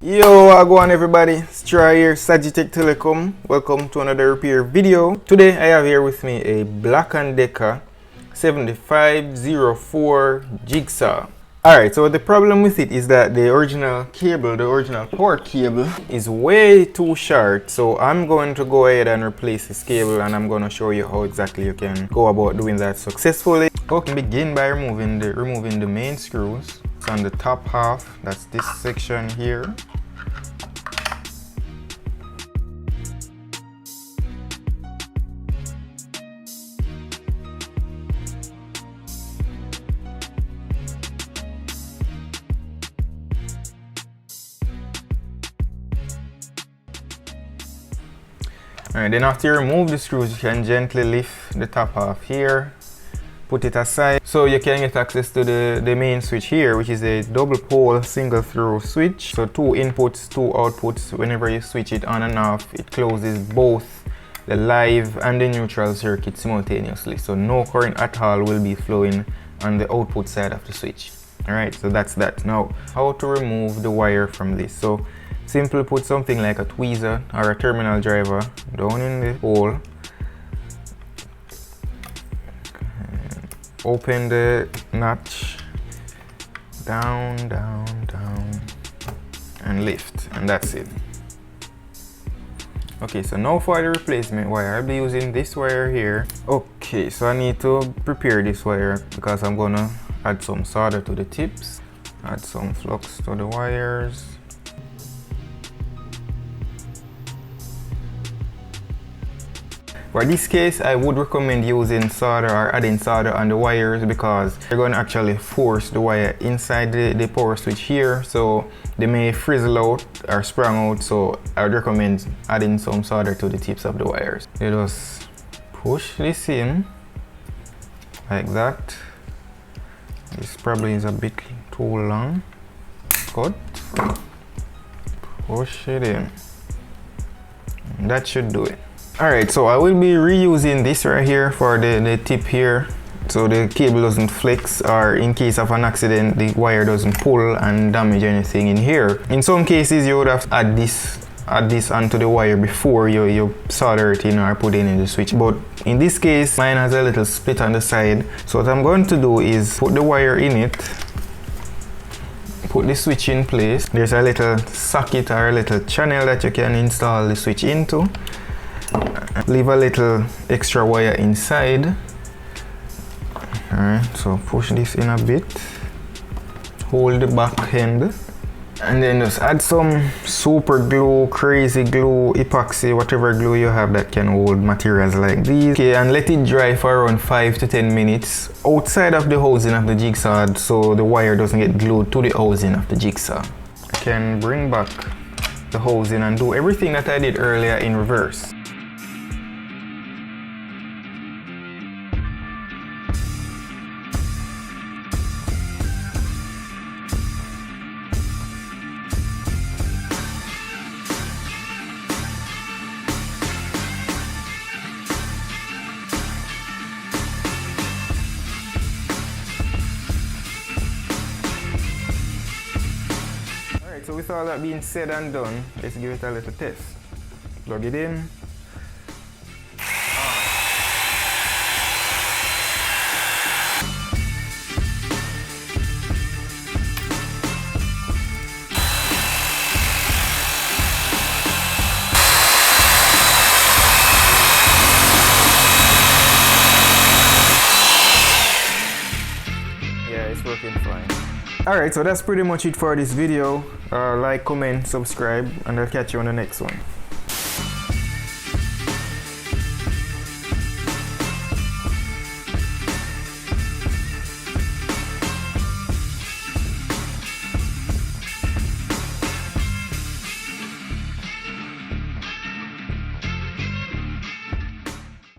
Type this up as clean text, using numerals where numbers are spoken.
Yo, I go on everybody, it's Troy here, Sagitech Telecom. Welcome to another repair video. Today I have here with me a Black & Decker 7504 Jigsaw. Alright, so the problem with it is that the original cable, the original power cable is way too short. So I'm going to go ahead and replace this cable, and I'm going to show you how exactly you can go about doing that successfully. Okay, begin by removing the main screws. So on the top half, that's this section here. Alright, then after you remove the screws, you can gently lift the top half here, put it aside, so you can get access to the main switch here, which is a double pole single through switch. So 2 inputs, 2 outputs. Whenever you switch it on and off, it closes both the live and the neutral circuit simultaneously, so no current at all will be flowing on the output side of the switch. Alright, so that's that. Now, how to remove the wire from this? So simply put something like a tweezer or a terminal driver down in the hole. Open the notch, down, and lift, and that's it. Okay, so now for the replacement wire, I'll be using this wire here. Okay, so I need to prepare this wire because I'm gonna add some solder to the tips, add some flux to the wires. For this case, I would recommend using solder or adding solder on the wires because you're going to actually force the wire inside the power switch here, so they may frizzle out or sprung out. So I would recommend adding some solder to the tips of the wires. You just push this in like that. This probably is a bit too long. Cut. Push it in. That should do it. Alright, so I will be reusing this right here for the tip here, so the cable doesn't flex, or in case of an accident the wire doesn't pull and damage anything in here. In some cases you would have to add this onto the wire before you solder it in or put it in the switch, but in this case mine has a little split on the side. So what I'm going to do is put the wire in it, put the switch in place. There's a little socket or a little channel that you can install the switch into. Leave a little extra wire inside. Alright, so push this in a bit, hold the back end, and then just add some super glue, crazy glue, epoxy, whatever glue you have that can hold materials like these. Okay, and let it dry for around 5 to 10 minutes outside of the housing of the jigsaw, so the wire doesn't get glued to the housing of the jigsaw. I can bring back the housing and do everything that I did earlier in reverse. So with all that being said and done, let's give it a little test. Plug it in. Yeah, it's working fine. Alright, so that's pretty much it for this video. Like, comment, subscribe, and I'll catch you on the next one.